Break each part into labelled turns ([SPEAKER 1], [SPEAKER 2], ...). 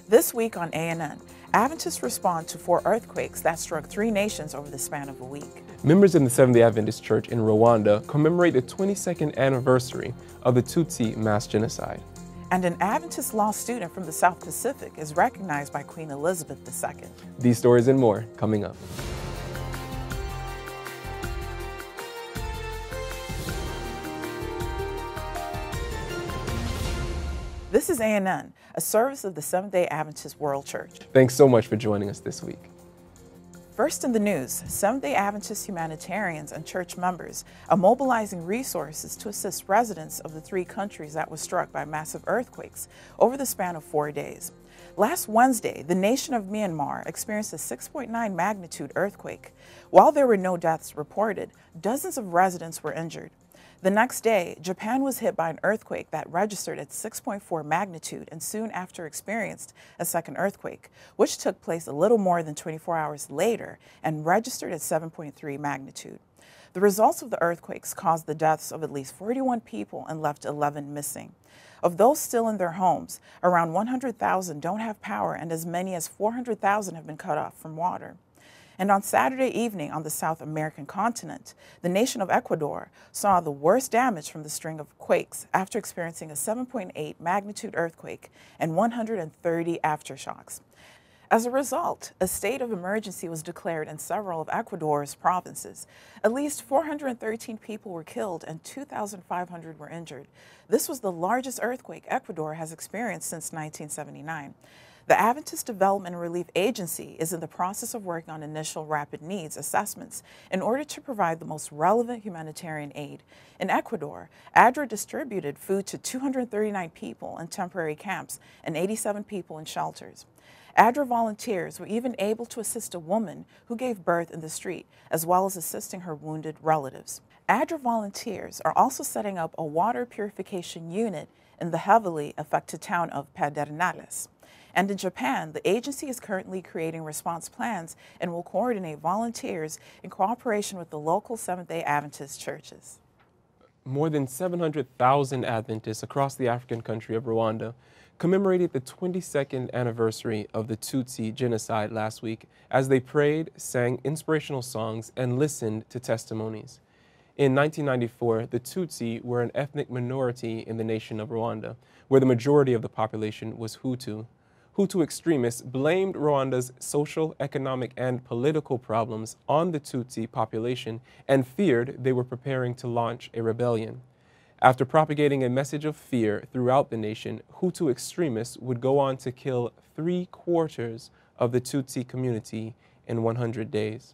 [SPEAKER 1] This week on ANN, Adventists respond to 4 earthquakes that struck 3 nations over the span of a week.
[SPEAKER 2] Members in the Seventh-day Adventist Church in Rwanda commemorate the 22nd anniversary of the Tutsi mass genocide.
[SPEAKER 1] And an Adventist law student from the South Pacific is recognized by Queen Elizabeth II.
[SPEAKER 2] These stories and more coming up.
[SPEAKER 1] This is ANN, a service of the Seventh-day Adventist World Church.
[SPEAKER 2] Thanks so much for joining us this week.
[SPEAKER 1] First in the news, Seventh-day Adventist humanitarians and church members are mobilizing resources to assist residents of the 3 countries that were struck by massive earthquakes over the span of 4 days. Last Wednesday, the nation of Myanmar experienced a 6.9 magnitude earthquake. While there were no deaths reported, dozens of residents were injured. The next day, Japan was hit by an earthquake that registered at 6.4 magnitude and soon after experienced a second earthquake, which took place a little more than 24 hours later and registered at 7.3 magnitude. The results of the earthquakes caused the deaths of at least 41 people and left 11 missing. Of those still in their homes, around 100,000 don't have power and as many as 400,000 have been cut off from water. And on Saturday evening on the South American continent, the nation of Ecuador saw the worst damage from the string of quakes after experiencing a 7.8 magnitude earthquake and 130 aftershocks. As a result, a state of emergency was declared in several of Ecuador's provinces. At least 413 people were killed and 2,500 were injured. This was the largest earthquake Ecuador has experienced since 1979. The Adventist Development and Relief Agency is in the process of working on initial rapid needs assessments in order to provide the most relevant humanitarian aid. In Ecuador, ADRA distributed food to 239 people in temporary camps and 87 people in shelters. ADRA volunteers were even able to assist a woman who gave birth in the street, as well as assisting her wounded relatives. ADRA volunteers are also setting up a water purification unit in the heavily affected town of Pedernales. And in Japan, the agency is currently creating response plans and will coordinate volunteers in cooperation with the local Seventh-day Adventist churches.
[SPEAKER 2] More than 700,000 Adventists across the African country of Rwanda commemorated the 22nd anniversary of the Tutsi genocide last week as they prayed, sang inspirational songs, and listened to testimonies. In 1994, the Tutsi were an ethnic minority in the nation of Rwanda, where the majority of the population was Hutu. Hutu extremists blamed Rwanda's social, economic, and political problems on the Tutsi population and feared they were preparing to launch a rebellion. After propagating a message of fear throughout the nation, Hutu extremists would go on to kill 3/4 of the Tutsi community in 100 days.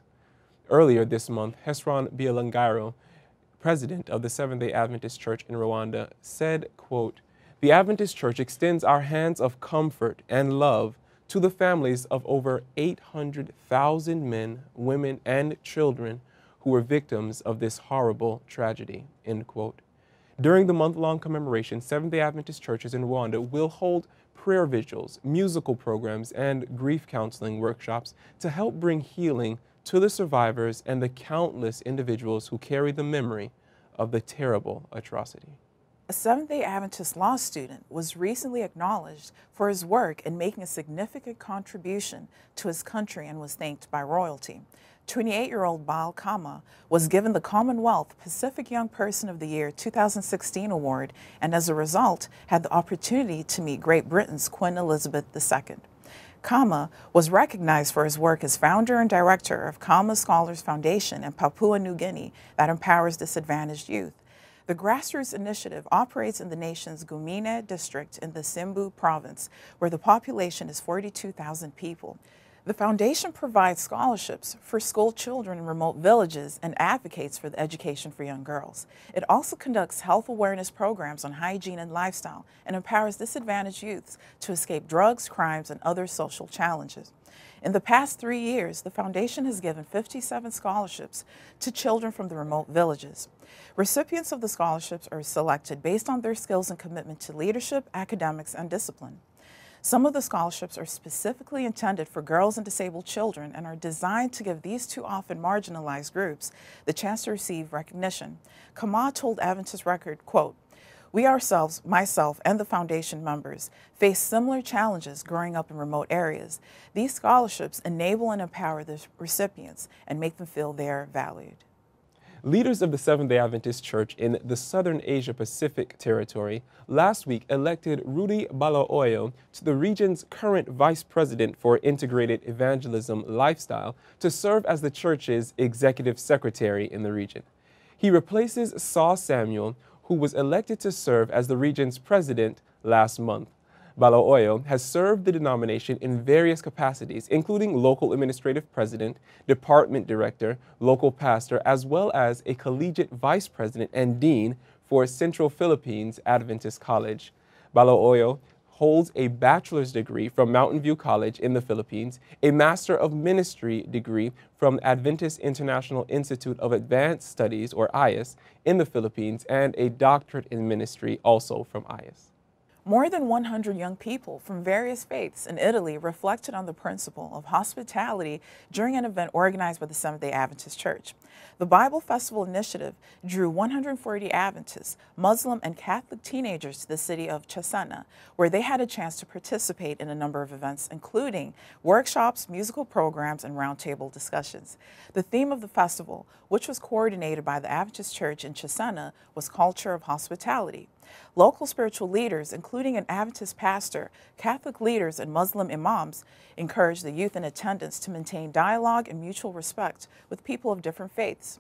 [SPEAKER 2] Earlier this month, Hesron Byalangairo, president of the Seventh-day Adventist Church in Rwanda, said, quote, "The Adventist Church extends our hands of comfort and love to the families of over 800,000 men, women, and children who were victims of this horrible tragedy," end quote. During the month-long commemoration, Seventh-day Adventist churches in Rwanda will hold prayer vigils, musical programs, and grief counseling workshops to help bring healing to the survivors and the countless individuals who carry the memory of the terrible atrocity.
[SPEAKER 1] A Seventh-day Adventist law student was recently acknowledged for his work in making a significant contribution to his country and was thanked by royalty. 28-year-old Baal Kama was given the Commonwealth Pacific Young Person of the Year 2016 award and as a result had the opportunity to meet Great Britain's Queen Elizabeth II. Kama was recognized for his work as founder and director of Kama Scholars Foundation in Papua New Guinea that empowers disadvantaged youth. The grassroots initiative operates in the nation's Gumine district in the Simbu province, where the population is 42,000 people. The foundation provides scholarships for school children in remote villages and advocates for the education for young girls. It also conducts health awareness programs on hygiene and lifestyle and empowers disadvantaged youths to escape drugs, crimes, and other social challenges. In the past 3 years, the foundation has given 57 scholarships to children from the remote villages. Recipients of the scholarships are selected based on their skills and commitment to leadership, academics, and discipline. Some of the scholarships are specifically intended for girls and disabled children and are designed to give these too often marginalized groups the chance to receive recognition. Kama told Adventist Record, quote, We ourselves, myself and the foundation members, face similar challenges growing up in remote areas. These scholarships enable and empower the recipients and make them feel they are valued.
[SPEAKER 2] Leaders of the Seventh-day Adventist Church in the Southern Asia-Pacific territory last week elected Rudy Balaoyo to the region's current Vice President for Integrated Evangelism Lifestyle to serve as the church's Executive Secretary in the region. He replaces Saul Samuel, who was elected to serve as the region's president last month. Balaoyo has served the denomination in various capacities, including local administrative president, department director, local pastor, as well as a collegiate vice president and dean for Central Philippines Adventist College. Balaoyo holds a bachelor's degree from Mountain View College in the Philippines, a Master of Ministry degree from Adventist International Institute of Advanced Studies, or IAS, in the Philippines, and a doctorate in ministry also from IAS.
[SPEAKER 1] More than 100 young people from various faiths in Italy reflected on the principle of hospitality during an event organized by the Seventh-day Adventist Church. The Bible Festival Initiative drew 140 Adventist, Muslim, and Catholic teenagers to the city of Cesena, where they had a chance to participate in a number of events, including workshops, musical programs, and roundtable discussions. The theme of the festival, which was coordinated by the Adventist Church in Cesena, was Culture of Hospitality. Local spiritual leaders, including an Adventist pastor, Catholic leaders, and Muslim imams, encouraged the youth in attendance to maintain dialogue and mutual respect with people of different faiths.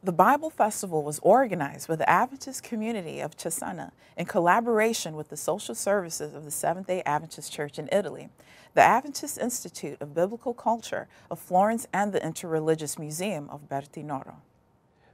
[SPEAKER 1] The Bible Festival was organized by the Adventist community of Cesena in collaboration with the social services of the Seventh-day Adventist Church in Italy, the Adventist Institute of Biblical Culture of Florence, and the Interreligious Museum of Bertinoro.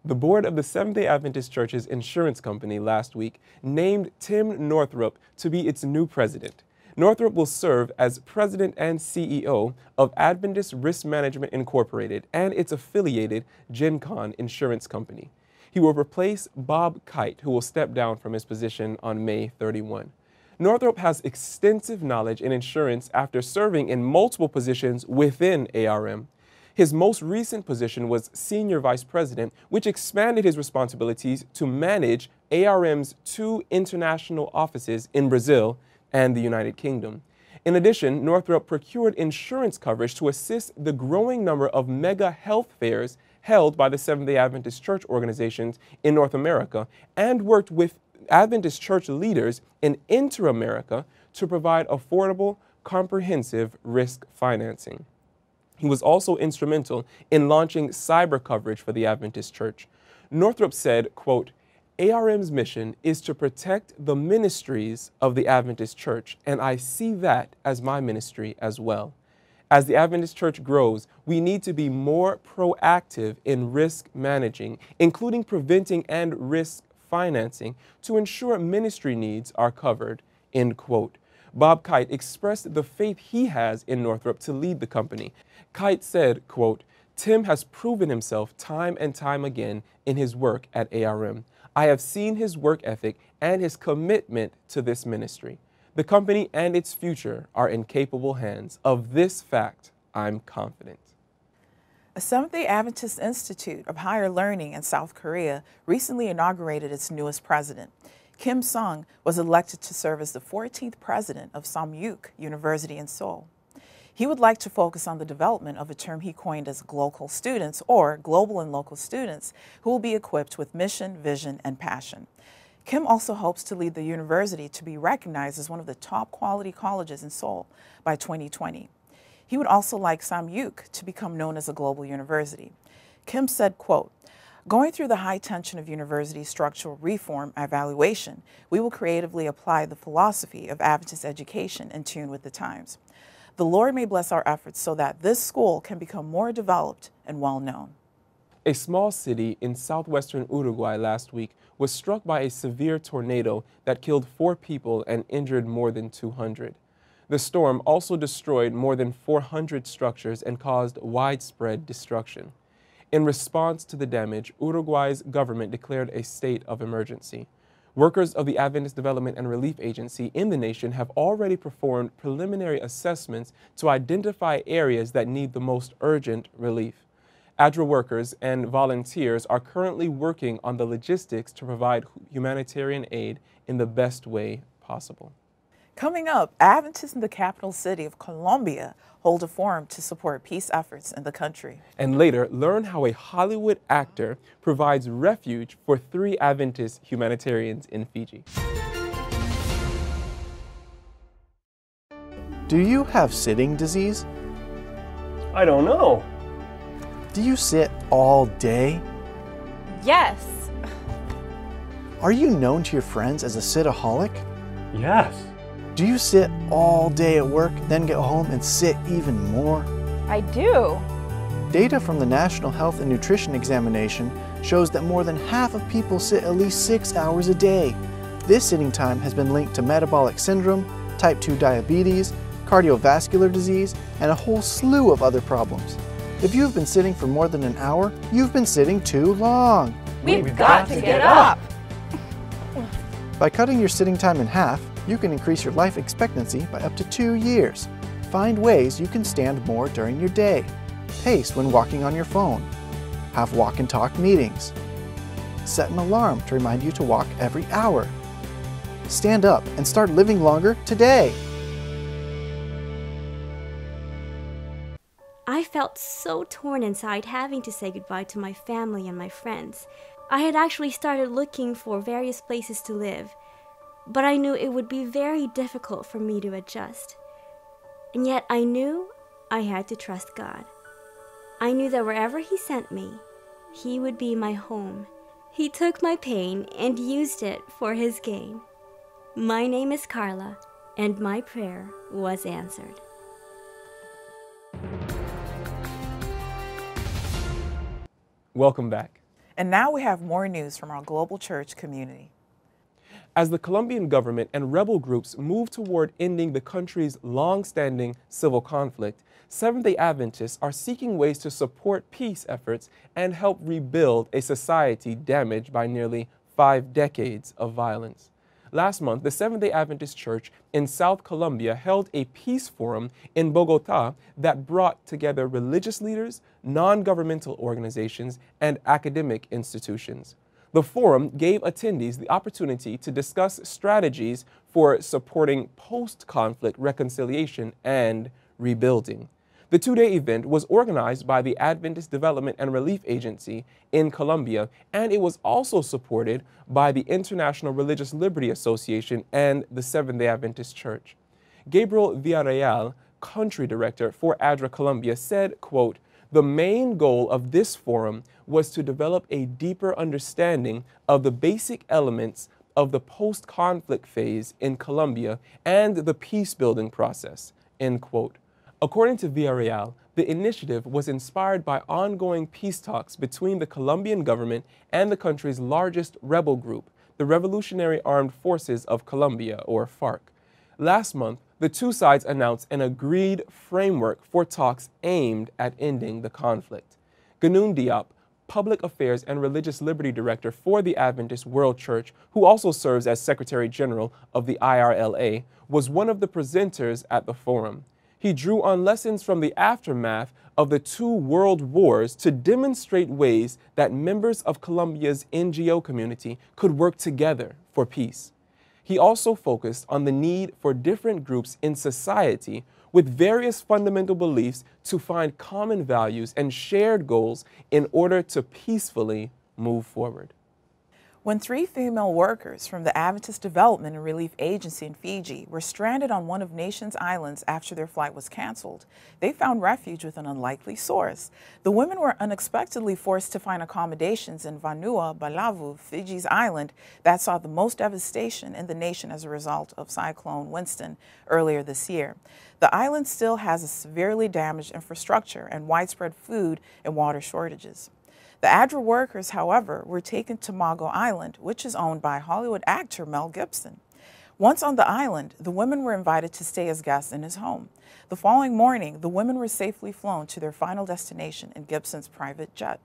[SPEAKER 2] The board of the Seventh-day Adventist Church's insurance company last week named Tim Northrup to be its new president. Northrup will serve as president and CEO of Adventist Risk Management Incorporated and its affiliated GenCon Insurance Company. He will replace Bob Kite, who will step down from his position on May 31. Northrup has extensive knowledge in insurance after serving in multiple positions within ARM. His most recent position was Senior Vice President, which expanded his responsibilities to manage ARM's 2 international offices in Brazil and the United Kingdom. In addition, Northrup procured insurance coverage to assist the growing number of mega health fairs held by the Seventh-day Adventist Church organizations in North America and worked with Adventist church leaders in Inter-America to provide affordable, comprehensive risk financing. He was also instrumental in launching cyber coverage for the Adventist Church. Northrup said, quote, "ARM's mission is to protect the ministries of the Adventist Church, and I see that as my ministry as well. As the Adventist Church grows, we need to be more proactive in risk managing, including preventing and risk financing, to ensure ministry needs are covered," end quote. Bob Kite expressed the faith he has in Northrup to lead the company. Kite said, quote, "Tim has proven himself time and time again in his work at ARM. I have seen his work ethic and his commitment to this ministry. The company and its future are in capable hands. Of this fact, I'm confident."
[SPEAKER 1] A Seventh-day Adventist Institute of Higher Learning in South Korea recently inaugurated its newest president. Kim Sung was elected to serve as the 14th president of Samyuk University in Seoul. He would like to focus on the development of a term he coined as global students, or global and local students, who will be equipped with mission, vision, and passion. Kim also hopes to lead the university to be recognized as one of the top quality colleges in Seoul by 2020. He would also like Samyuk to become known as a global university. Kim said, quote, "Going through the high tension of university structural reform evaluation, we will creatively apply the philosophy of Adventist education in tune with the times. The Lord may bless our efforts so that this school can become more developed and well known."
[SPEAKER 2] A small city in southwestern Uruguay last week was struck by a severe tornado that killed 4 people and injured more than 200. The storm also destroyed more than 400 structures and caused widespread destruction. In response to the damage, Uruguay's government declared a state of emergency. Workers of the Adventist Development and Relief Agency in the nation have already performed preliminary assessments to identify areas that need the most urgent relief. ADRA workers and volunteers are currently working on the logistics to provide humanitarian aid in the best way possible.
[SPEAKER 1] Coming up, Adventists in the capital city of Colombia hold a forum to support peace efforts in the country.
[SPEAKER 2] And later, learn how a Hollywood actor provides refuge for 3 Adventist humanitarians in Fiji.
[SPEAKER 3] Do you have sitting disease?
[SPEAKER 4] I don't know.
[SPEAKER 3] Do you sit all day?
[SPEAKER 5] Yes.
[SPEAKER 3] Are you known to your friends as a sit-aholic?
[SPEAKER 4] Yes.
[SPEAKER 3] Do you sit all day at work, then get home and sit even more?
[SPEAKER 5] I do.
[SPEAKER 3] Data from the National Health and Nutrition Examination shows that more than half of people sit at least 6 hours a day. This sitting time has been linked to metabolic syndrome, type 2 diabetes, cardiovascular disease, and a whole slew of other problems. If you've been sitting for more than an hour, you've been sitting too long.
[SPEAKER 5] We've got to get up.
[SPEAKER 3] By cutting your sitting time in half, you can increase your life expectancy by up to 2 years. Find ways you can stand more during your day. Pace when walking on your phone. Have walk and talk meetings. Set an alarm to remind you to walk every hour. Stand up and start living longer today.
[SPEAKER 6] I felt so torn inside having to say goodbye to my family and my friends. I had actually started looking for various places to live, but I knew it would be very difficult for me to adjust. And yet I knew I had to trust God. I knew that wherever He sent me, He would be my home. He took my pain and used it for His gain. My name is Carla, and my prayer was answered.
[SPEAKER 2] Welcome back.
[SPEAKER 1] And now we have more news from our global church community.
[SPEAKER 2] As the Colombian government and rebel groups move toward ending the country's long-standing civil conflict, Seventh-day Adventists are seeking ways to support peace efforts and help rebuild a society damaged by nearly 5 decades of violence. Last month, the Seventh-day Adventist Church in South Colombia held a peace forum in Bogotá that brought together religious leaders, non-governmental organizations, and academic institutions. The forum gave attendees the opportunity to discuss strategies for supporting post-conflict reconciliation and rebuilding. The 2-day event was organized by the Adventist Development and Relief Agency in Colombia, and it was also supported by the International Religious Liberty Association and the Seventh-day Adventist Church. Gabriel Villarreal, country director for ADRA Colombia, said, quote, "The main goal of this forum was to develop a deeper understanding of the basic elements of the post-conflict phase in Colombia and the peace-building process," end quote. According to Villarreal, the initiative was inspired by ongoing peace talks between the Colombian government and the country's largest rebel group, the Revolutionary Armed Forces of Colombia, or FARC. Last month, the two sides announced an agreed framework for talks aimed at ending the conflict. Ganoun Diop, Public Affairs and Religious Liberty Director for the Adventist World Church, who also serves as Secretary General of the IRLA, was one of the presenters at the forum. He drew on lessons from the aftermath of the 2 world wars to demonstrate ways that members of Colombia's NGO community could work together for peace. He also focused on the need for different groups in society with various fundamental beliefs to find common values and shared goals in order to peacefully move forward.
[SPEAKER 1] When 3 female workers from the Adventist Development and Relief Agency in Fiji were stranded on one of nation's islands after their flight was canceled, they found refuge with an unlikely source. The women were unexpectedly forced to find accommodations in Vanua Balavu, Fiji's island that saw the most devastation in the nation as a result of Cyclone Winston earlier this year. The island still has a severely damaged infrastructure and widespread food and water shortages. The ADRA workers, however, were taken to Mago Island, which is owned by Hollywood actor Mel Gibson. Once on the island, the women were invited to stay as guests in his home. The following morning, the women were safely flown to their final destination in Gibson's private jet.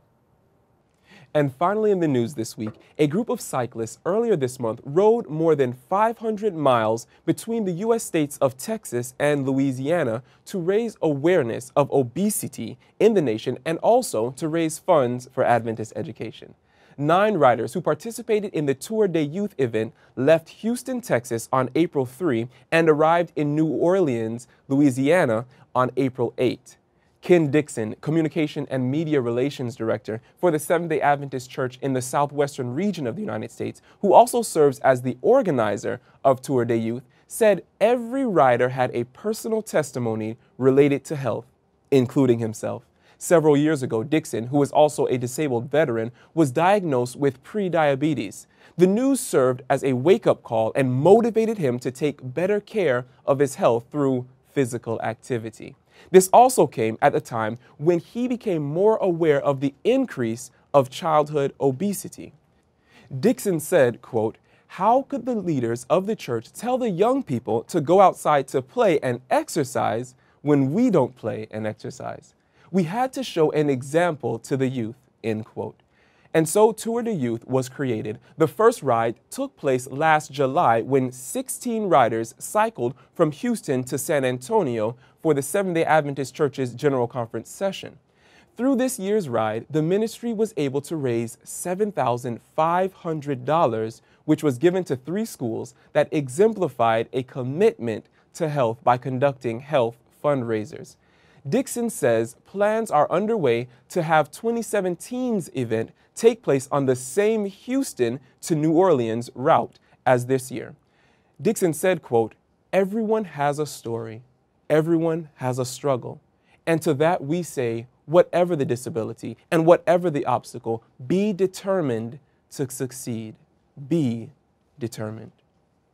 [SPEAKER 2] And finally in the news this week, a group of cyclists earlier this month rode more than 500 miles between the U.S. states of Texas and Louisiana to raise awareness of obesity in the nation and also to raise funds for Adventist education. 9 riders who participated in the Tour de Youth event left Houston, Texas on April 3 and arrived in New Orleans, Louisiana on April 8. Ken Dixon, Communication and Media Relations Director for the Seventh-day Adventist Church in the southwestern region of the United States, who also serves as the organizer of Tour de Youth, said every rider had a personal testimony related to health, including himself. Several years ago, Dixon, who is also a disabled veteran, was diagnosed with prediabetes. The news served as a wake-up call and motivated him to take better care of his health through physical activity. This also came at a time when he became more aware of the increase of childhood obesity. Dixon said, quote, "How could the leaders of the church tell the young people to go outside to play and exercise when we don't play and exercise? We had to show an example to the youth," end quote. And so Tour de Youth was created. The first ride took place last July when 16 riders cycled from Houston to San Antonio for the Seventh-day Adventist Church's General Conference session. Through this year's ride, the ministry was able to raise $7,500, which was given to 3 schools that exemplified a commitment to health by conducting health fundraisers. Dixon says plans are underway to have 2017's event take place on the same Houston to New Orleans route as this year. Dixon said, quote, "Everyone has a story. Everyone has a struggle. And to that we say, whatever the disability and whatever the obstacle, be determined to succeed. Be determined."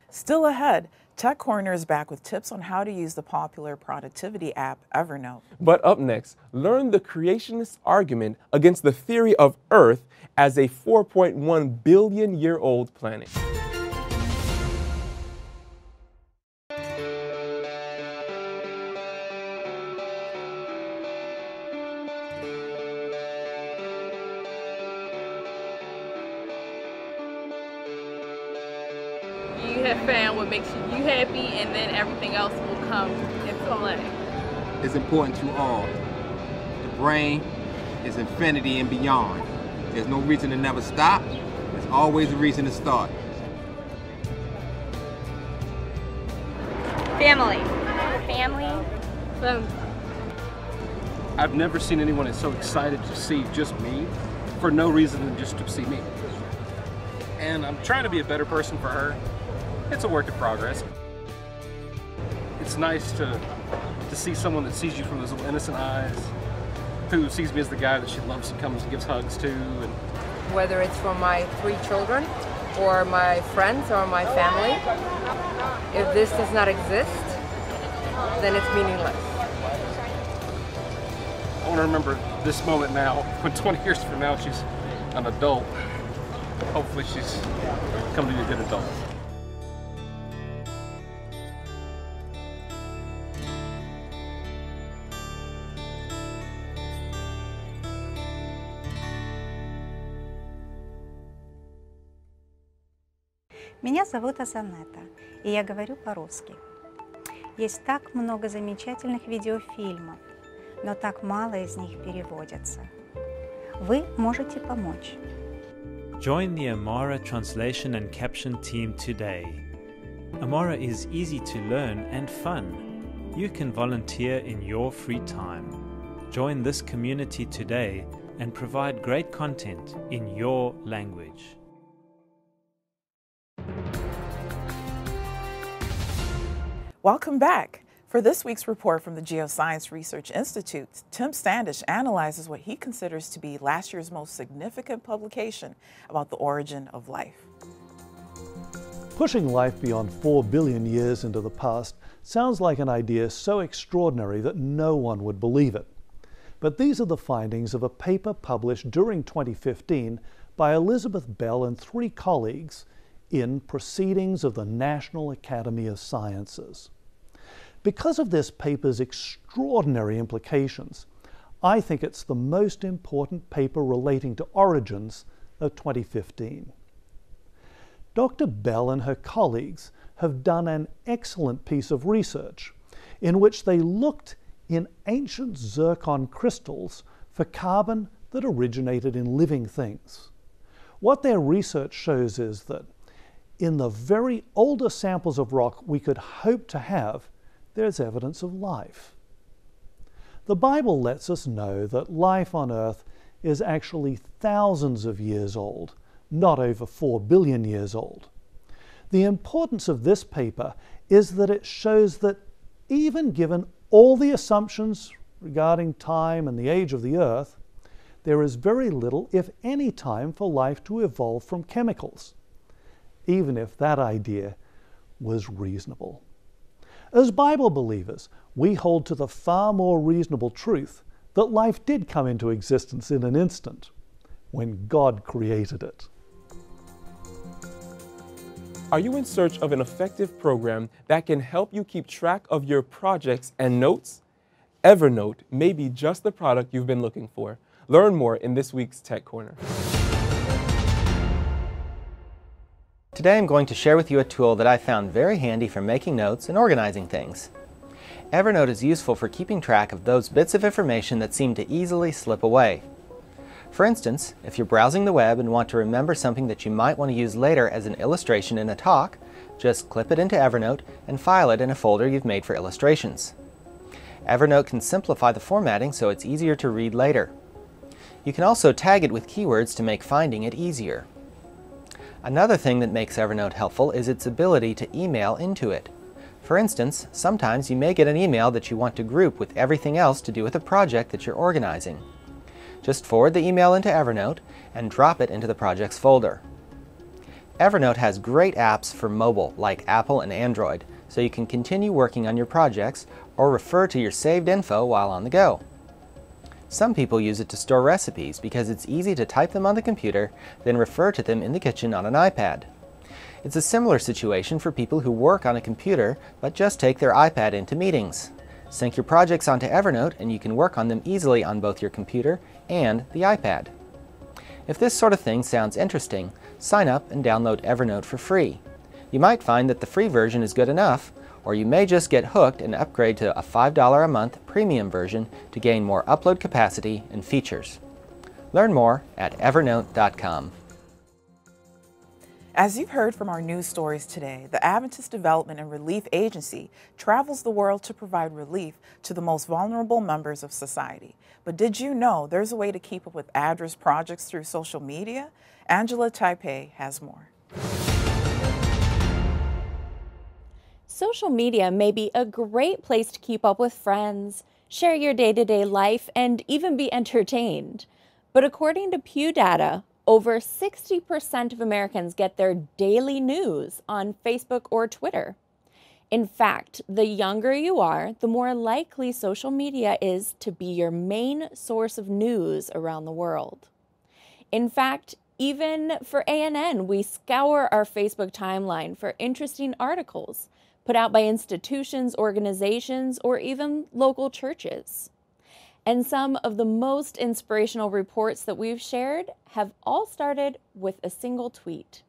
[SPEAKER 1] Still ahead, Tech Corner is back with tips on how to use the popular productivity app Evernote.
[SPEAKER 2] But up next, learn the creationist argument against the theory of Earth as a 4.1 billion-year-old planet.
[SPEAKER 7] You have found what makes you happy, and then everything else will come into play.
[SPEAKER 8] It's important to all. The brain is infinity and beyond. There's no reason to never stop. There's always a reason to start.
[SPEAKER 5] Family. Family.
[SPEAKER 9] I've never seen anyone that's so excited to see just me for no reason than just to see me. And I'm trying to be a better person for her. It's a work in progress. It's nice to see someone that sees you from those little innocent eyes, who sees me as the guy that she loves and comes and gives hugs to. And
[SPEAKER 10] whether it's for my 3 children or my friends or my family, if this does not exist, then it's meaningless.
[SPEAKER 9] I want to remember this moment now, when 20 years from now she's an adult. Hopefully she's come to be a good adult.
[SPEAKER 11] Меня зовут Азанетта, и я говорю по-русски. Есть так много замечательных видеофильмов, но так мало из них переводятся. Вы можете помочь.
[SPEAKER 12] Join the Amara translation and caption team today. Amara is easy to learn and fun. You can volunteer in your free time. Join this community today and provide great content in your language.
[SPEAKER 1] Welcome back. For this week's report from the Geoscience Research Institute, Tim Standish analyzes what he considers to be last year's most significant publication about the origin of life.
[SPEAKER 13] Pushing life beyond 4 billion years into the past sounds like an idea so extraordinary that no one would believe it. But these are the findings of a paper published during 2015 by Elizabeth Bell and 3 colleagues in Proceedings of the National Academy of Sciences. Because of this paper's extraordinary implications, I think it's the most important paper relating to origins of 2015. Dr. Bell and her colleagues have done an excellent piece of research in which they looked in ancient zircon crystals for carbon that originated in living things. What their research shows is that in the very oldest samples of rock we could hope to have, there's evidence of life. The Bible lets us know that life on Earth is actually thousands of years old, not over 4 billion years old. The importance of this paper is that it shows that even given all the assumptions regarding time and the age of the Earth, there is very little, if any, time for life to evolve from chemicals, even if that idea was reasonable. As Bible believers, we hold to the far more reasonable truth that life did come into existence in an instant, when God created it.
[SPEAKER 2] Are you in search of an effective program that can help you keep track of your projects and notes? Evernote may be just the product you've been looking for. Learn more in this week's Tech Corner.
[SPEAKER 14] Today I'm going to share with you a tool that I found very handy for making notes and organizing things. Evernote is useful for keeping track of those bits of information that seem to easily slip away. For instance, if you're browsing the web and want to remember something that you might want to use later as an illustration in a talk, just clip it into Evernote and file it in a folder you've made for illustrations. Evernote can simplify the formatting so it's easier to read later. You can also tag it with keywords to make finding it easier. Another thing that makes Evernote helpful is its ability to email into it. For instance, sometimes you may get an email that you want to group with everything else to do with a project that you're organizing. Just forward the email into Evernote and drop it into the projects folder. Evernote has great apps for mobile like Apple and Android, so you can continue working on your projects or refer to your saved info while on the go. Some people use it to store recipes because it's easy to type them on the computer, then refer to them in the kitchen on an iPad. It's a similar situation for people who work on a computer but just take their iPad into meetings. Sync your projects onto Evernote and you can work on them easily on both your computer and the iPad. If this sort of thing sounds interesting, sign up and download Evernote for free. You might find that the free version is good enough, or you may just get hooked and upgrade to a $5 a month premium version to gain more upload capacity and features. Learn more at evernote.com.
[SPEAKER 1] As you've heard from our news stories today, the Adventist Development and Relief Agency travels the world to provide relief to the most vulnerable members of society. But did you know there's a way to keep up with ADRA's projects through social media? Angela Taipei has more.
[SPEAKER 15] Social media may be a great place to keep up with friends, share your day-to-day life, and even be entertained. But according to Pew data, over 60% of Americans get their daily news on Facebook or Twitter. In fact, the younger you are, the more likely social media is to be your main source of news around the world. In fact, even for ANN, we scour our Facebook timeline for interesting articles put out by institutions, organizations, or even local churches. And some of the most inspirational reports that we've shared have all started with a single tweet.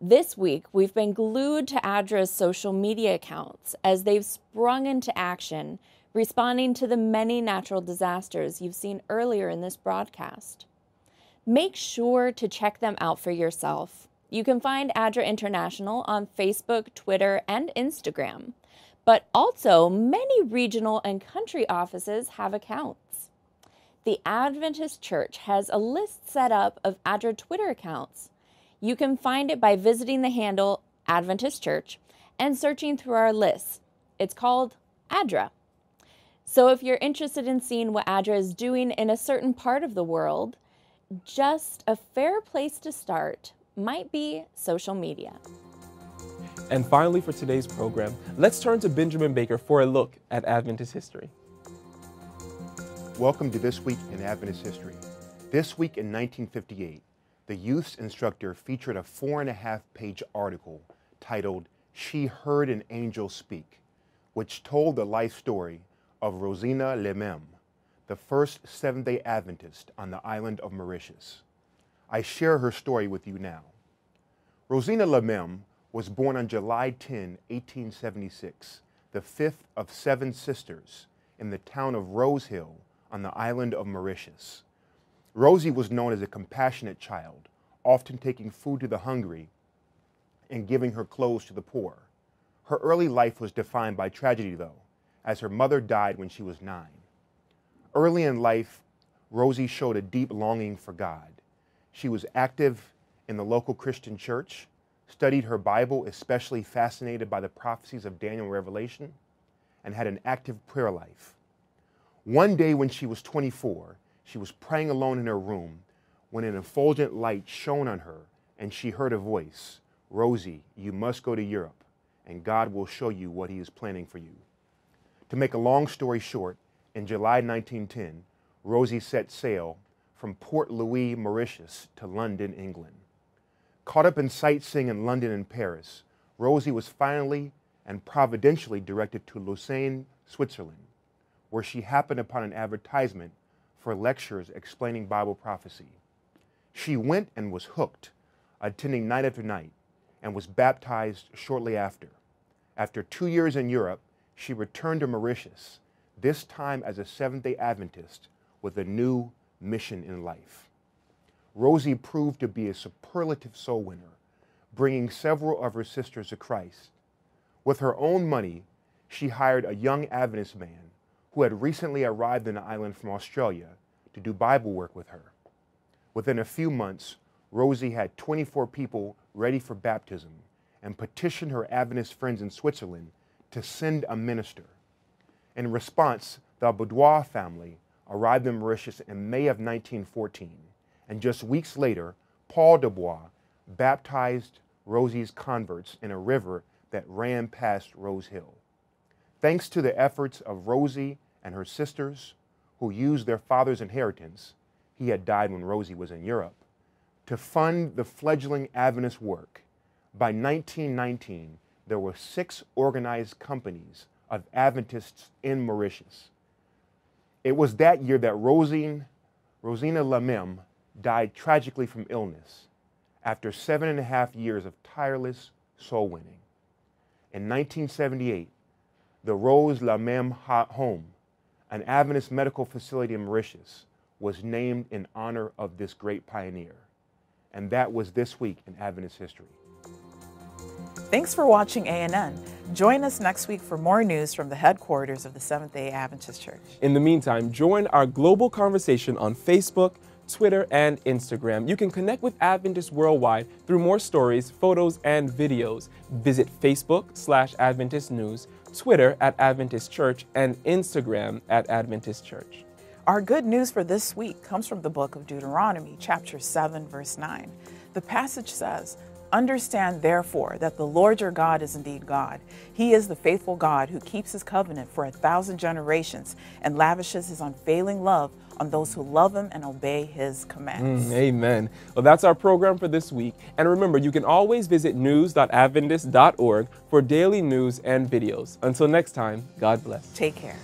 [SPEAKER 15] This week, we've been glued to ADRA's social media accounts as they've sprung into action, responding to the many natural disasters you've seen earlier in this broadcast. Make sure to check them out for yourself. You can find ADRA International on Facebook, Twitter, and Instagram. But also, many regional and country offices have accounts. The Adventist Church has a list set up of ADRA Twitter accounts. You can find it by visiting the handle Adventist Church and searching through our list. It's called ADRA. So if you're interested in seeing what ADRA is doing in a certain part of the world, just a fair place to start might be social media.
[SPEAKER 2] And finally, for today's program, let's turn to Benjamin Baker for a look at Adventist history.
[SPEAKER 16] Welcome to This Week in Adventist History. This week in 1958, the youth's instructor featured a 4.5-page article titled "She Heard an Angel Speak," which told the life story of Rosina Lemem, the first Seventh-day Adventist on the island of Mauritius. I share her story with you now. Rosina Lamem was born on July 10, 1876, the fifth of 7 sisters in the town of Rose Hill on the island of Mauritius. Rosie was known as a compassionate child, often taking food to the hungry and giving her clothes to the poor. Her early life was defined by tragedy, though, as her mother died when she was 9. Early in life, Rosie showed a deep longing for God. She was active in the local Christian church, studied her Bible, especially fascinated by the prophecies of Daniel and Revelation, and had an active prayer life. One day when she was 24, she was praying alone in her room when an effulgent light shone on her and she heard a voice, "Rosie, you must go to Europe and God will show you what he is planning for you." To make a long story short, in July 1910, Rosie set sail from Port Louis, Mauritius to London, England. Caught up in sightseeing in London and Paris, Rosie was finally and providentially directed to Lausanne, Switzerland, where she happened upon an advertisement for lectures explaining Bible prophecy. She went and was hooked, attending night after night, and was baptized shortly after. After 2 years in Europe, she returned to Mauritius, this time as a Seventh-day Adventist with a new mission in life. Rosie proved to be a superlative soul winner, bringing several of her sisters to Christ. With her own money, she hired a young Adventist man who had recently arrived on the island from Australia to do Bible work with her. Within a few months, Rosie had 24 people ready for baptism and petitioned her Adventist friends in Switzerland to send a minister. In response, the Boudoir family arrived in Mauritius in May of 1914, and just weeks later, Paul Dubois baptized Rosie's converts in a river that ran past Rose Hill. Thanks to the efforts of Rosie and her sisters, who used their father's inheritance, he had died when Rosie was in Europe, to fund the fledgling Adventist work. By 1919, there were 6 organized companies of Adventists in Mauritius. It was that year that Rosina Lamem died tragically from illness after 7.5 years of tireless soul winning. In 1978, the Rose Lamem Home, an Adventist medical facility in Mauritius, was named in honor of this great pioneer. And that was this week in Adventist history.
[SPEAKER 1] Thanks for watching ANN. Join us next week for more news from the headquarters of the Seventh-day Adventist Church.
[SPEAKER 2] In the meantime, join our global conversation on Facebook, Twitter, and Instagram. You can connect with Adventists worldwide through more stories, photos, and videos. Visit Facebook/Adventist News, Twitter @Adventist Church, and Instagram @Adventist Church.
[SPEAKER 1] Our good news for this week comes from the book of Deuteronomy, chapter 7, verse 9. The passage says, "Understand therefore that the Lord your God is indeed God. He is the faithful God who keeps his covenant for 1,000 generations and lavishes his unfailing love on those who love him and obey his commands."
[SPEAKER 2] Amen. Well, that's our program for this week. And remember, you can always visit news.adventist.org for daily news and videos. Until next time, God bless.
[SPEAKER 1] Take care.